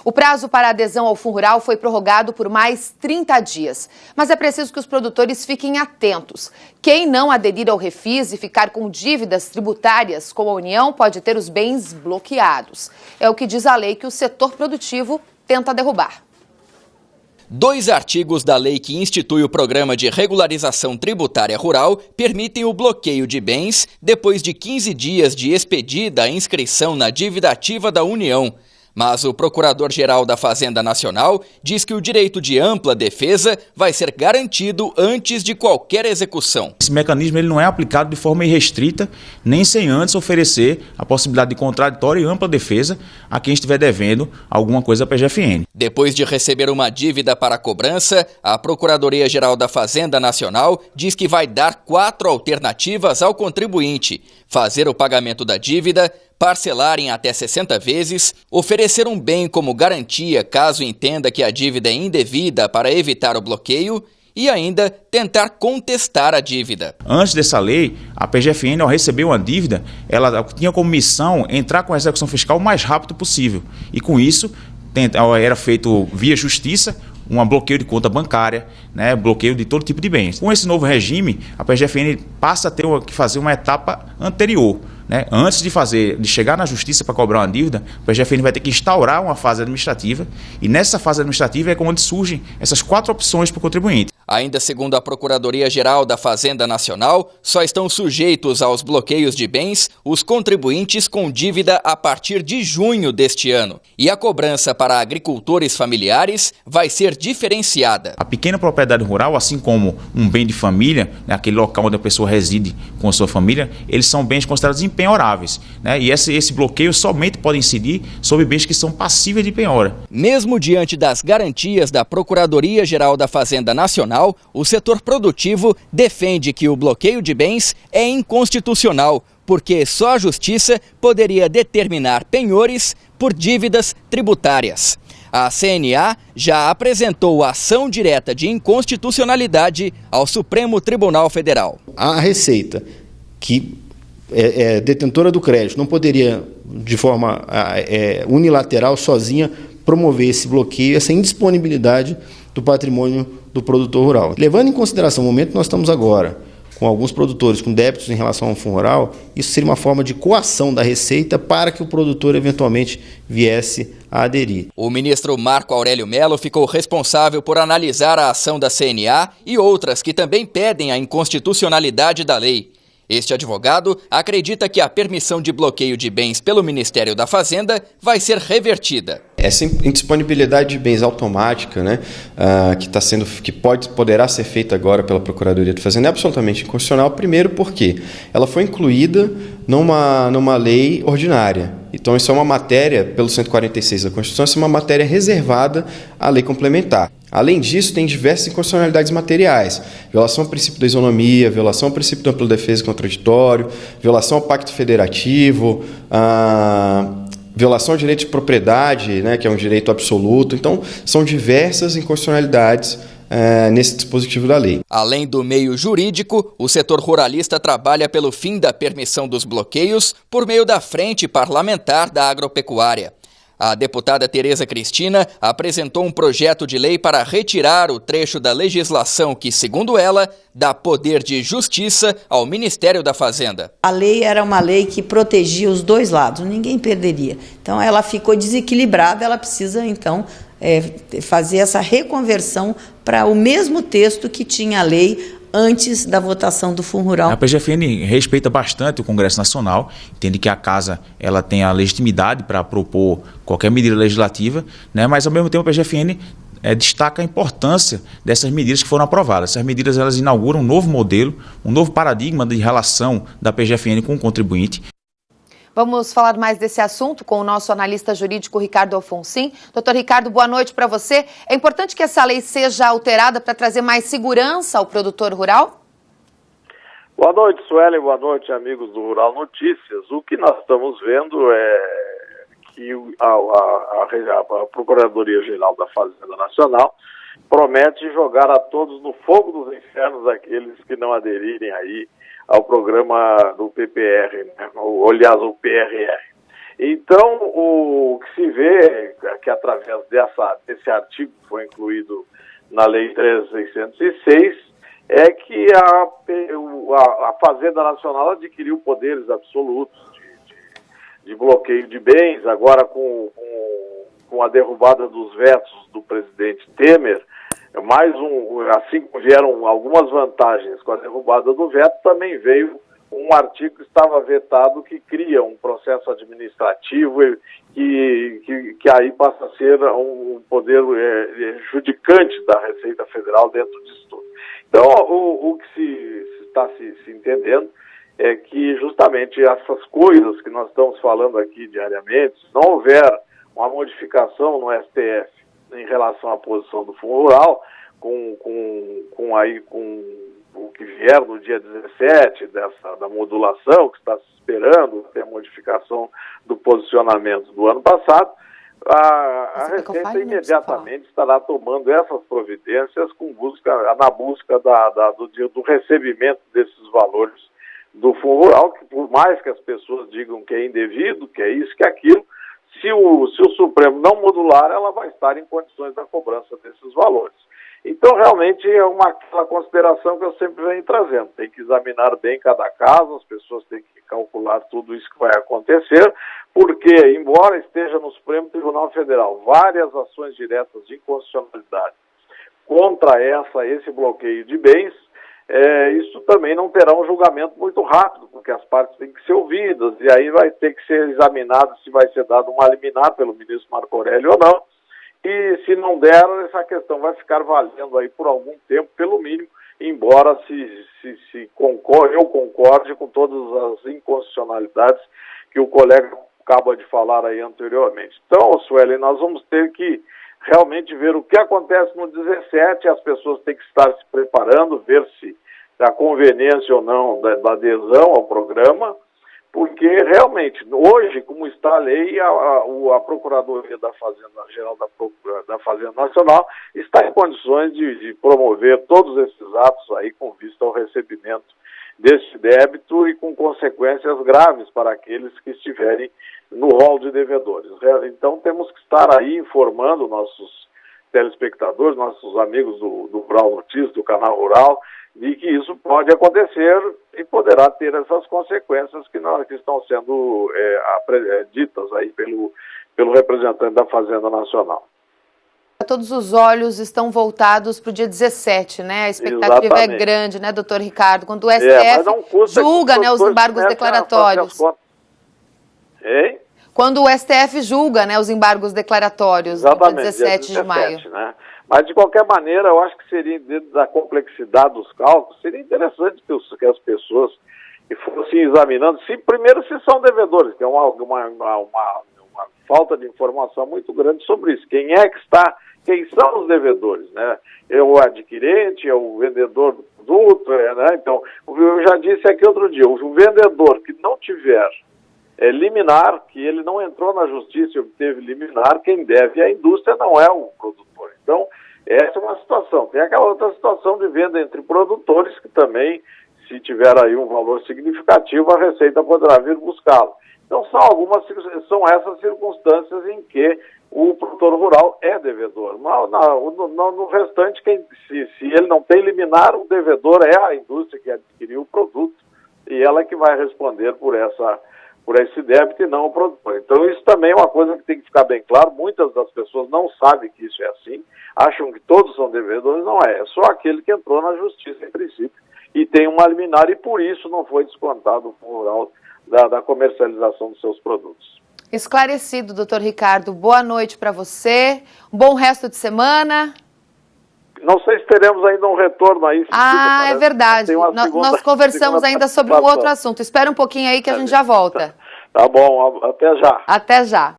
O prazo para a adesão ao Fundo Rural foi prorrogado por mais 30 dias. Mas é preciso que os produtores fiquem atentos. Quem não aderir ao Refis e ficar com dívidas tributárias com a União pode ter os bens bloqueados. É o que diz a lei que o setor produtivo tenta derrubar. 2 artigos da lei que institui o Programa de Regularização Tributária Rural permitem o bloqueio de bens depois de 15 dias de expedida a inscrição na dívida ativa da União. Mas o Procurador-Geral da Fazenda Nacional diz que o direito de ampla defesa vai ser garantido antes de qualquer execução. Esse mecanismo ele não é aplicado de forma irrestrita, nem sem antes oferecer a possibilidade de contraditória e ampla defesa a quem estiver devendo alguma coisa à PGFN. Depois de receber uma dívida para cobrança, a Procuradoria-Geral da Fazenda Nacional diz que vai dar 4 alternativas ao contribuinte: fazer o pagamento da dívida, parcelar em até 60 vezes, oferecer um bem como garantia caso entenda que a dívida é indevida para evitar o bloqueio e ainda tentar contestar a dívida. Antes dessa lei, a PGFN, ao receber uma dívida, ela tinha como missão entrar com a execução fiscal o mais rápido possível. E com isso, era feito via justiça um bloqueio de conta bancária, bloqueio de todo tipo de bens. Com esse novo regime, a PGFN passa a ter que fazer uma etapa anterior. Antes de chegar na justiça para cobrar uma dívida, o PGFN vai ter que instaurar uma fase administrativa e nessa fase administrativa é onde surgem essas 4 opções para o contribuinte. Ainda segundo a Procuradoria-Geral da Fazenda Nacional, só estão sujeitos aos bloqueios de bens os contribuintes com dívida a partir de junho deste ano. E a cobrança para agricultores familiares vai ser diferenciada. A pequena propriedade rural, assim como um bem de família, aquele local onde a pessoa reside com a sua família, eles são bens considerados impenhoráveis. E esse bloqueio somente pode incidir sobre bens que são passíveis de penhora. Mesmo diante das garantias da Procuradoria-Geral da Fazenda Nacional, o setor produtivo defende que o bloqueio de bens é inconstitucional, porque só a Justiça poderia determinar penhores por dívidas tributárias. A CNA já apresentou ação direta de inconstitucionalidade ao Supremo Tribunal Federal. A Receita, que é detentora do crédito, não poderia, de forma unilateral, sozinha, promover esse bloqueio, essa indisponibilidade do patrimônio do produtor rural. Levando em consideração o momento que nós estamos agora, com alguns produtores com débitos em relação ao fundo rural, isso seria uma forma de coação da Receita para que o produtor eventualmente viesse a aderir. O ministro Marco Aurélio Mello ficou responsável por analisar a ação da CNA e outras que também pedem a inconstitucionalidade da lei. Este advogado acredita que a permissão de bloqueio de bens pelo Ministério da Fazenda vai ser revertida. Essa indisponibilidade de bens automática, que poderá ser feita agora pela Procuradoria de Fazenda, é absolutamente inconstitucional. Primeiro porque ela foi incluída numa lei ordinária. Então isso é uma matéria, pelo 146 da Constituição, isso é uma matéria reservada à lei complementar. Além disso, tem diversas inconstitucionalidades materiais: violação ao princípio da isonomia, violação ao princípio da ampla defesa e contraditório, violação ao pacto federativo, violação ao direito de propriedade, que é um direito absoluto. Então, são diversas inconstitucionalidades nesse dispositivo da lei. Além do meio jurídico, o setor ruralista trabalha pelo fim da permissão dos bloqueios por meio da Frente Parlamentar da Agropecuária. A deputada Tereza Cristina apresentou um projeto de lei para retirar o trecho da legislação que, segundo ela, dá poder de justiça ao Ministério da Fazenda. A lei era uma lei que protegia os dois lados, ninguém perderia. Então ela ficou desequilibrada, ela precisa então fazer essa reconversão para o mesmo texto que tinha a lei antes da votação do Fundo Rural. A PGFN respeita bastante o Congresso Nacional, entende que a Casa ela tem a legitimidade para propor qualquer medida legislativa, mas ao mesmo tempo a PGFN destaca a importância dessas medidas que foram aprovadas. Essas medidas elas inauguram um novo modelo, um novo paradigma de relação da PGFN com o contribuinte. Vamos falar mais desse assunto com o nosso analista jurídico Ricardo Alfonsin. Doutor Ricardo, boa noite para você. É importante que essa lei seja alterada para trazer mais segurança ao produtor rural? Boa noite, Suelen. Boa noite, amigos do Rural Notícias. O que nós estamos vendo é que a Procuradoria-Geral da Fazenda Nacional promete jogar a todos no fogo dos infernos aqueles que não aderirem aí ao programa do PPR, aliás, o PRR. Então, o que se vê é que através desse artigo que foi incluído na Lei 13.606, é que a Fazenda Nacional adquiriu poderes absolutos de bloqueio de bens, agora com a derrubada dos vetos do presidente Temer, assim como vieram algumas vantagens com a derrubada do veto, também veio um artigo que estava vetado que cria um processo administrativo que aí passa a ser um poder judicante da Receita Federal dentro disso tudo. Então, o que se está se entendendo é que justamente essas coisas que nós estamos falando aqui diariamente, se não houver uma modificação no STF em relação à posição do Fundo Rural, com o que vier no dia 17 da modulação, que está se esperando, ter modificação do posicionamento do ano passado, a Receita imediatamente estará tomando essas providências na busca do recebimento desses valores do Fundo Rural, que por mais que as pessoas digam que é indevido, que é isso, que é aquilo, se o Supremo não modular, ela vai estar em condições da cobrança desses valores. Então, realmente, é aquela consideração que eu sempre venho trazendo. Tem que examinar bem cada caso, as pessoas têm que calcular tudo isso que vai acontecer, porque, embora esteja no Supremo Tribunal Federal várias ações diretas de inconstitucionalidade contra esse bloqueio de bens, isso também não terá um julgamento muito rápido, porque as partes têm que ser ouvidas, e aí vai ter que ser examinado se vai ser dado uma liminar pelo ministro Marco Aurélio ou não. E se não der, essa questão vai ficar valendo aí por algum tempo, pelo mínimo, embora eu concorde com todas as inconstitucionalidades que o colega acaba de falar aí anteriormente. Então, Sueli, nós vamos ter que realmente ver o que acontece no 17, as pessoas têm que estar se preparando, ver se a conveniência ou não da adesão ao programa, porque realmente, hoje, como está a lei, a Procuradoria da Fazenda Geral da Fazenda Nacional está em condições de promover todos esses atos aí com vista ao recebimento desse débito e com consequências graves para aqueles que estiverem no rol de devedores. Então, temos que estar aí informando nossos telespectadores, nossos amigos do Rural Notícias, do Canal Rural, de que isso pode acontecer e poderá ter essas consequências que estão sendo ditas aí pelo representante da Fazenda Nacional. Todos os olhos estão voltados para o dia 17, né? A expectativa Exatamente. É grande, né, doutor Ricardo? Quando o STF julga, né, os embargos declaratórios. Hein? Quando o STF julga, né, os embargos declaratórios, no dia 17 de maio. Né? Mas, de qualquer maneira, eu acho que seria, dentro da complexidade dos cálculos, seria interessante que as pessoas fossem examinando, primeiro, se são devedores, que é uma falta de informação muito grande sobre isso. Quem são os devedores, né? É o adquirente, é o vendedor do produto, né? Então, eu já disse aqui outro dia, o vendedor que não tiver liminar, que ele não entrou na justiça e obteve liminar, quem deve à indústria não é o produtor. Então, essa é uma situação. Tem aquela outra situação de venda entre produtores, que também, se tiver aí um valor significativo, a Receita poderá vir buscá-lo. Então, são essas circunstâncias em que o produtor rural é devedor. No restante, se ele não tem liminar, o devedor é a indústria que adquiriu o produto e ela que vai responder por esse débito e não o produtor. Então, isso também é uma coisa que tem que ficar bem claro. Muitas das pessoas não sabem que isso é assim, acham que todos são devedores, não é. É só aquele que entrou na justiça, em princípio, e tem uma liminar, e por isso não foi descontado o Fundo Rural da comercialização dos seus produtos. Esclarecido, doutor Ricardo. Boa noite para você, um bom resto de semana. Não sei se teremos ainda um retorno aí. É verdade. Nós conversamos ainda sobre um outro assunto. Espera um pouquinho aí que a gente já volta. Tá bom, até já. Até já.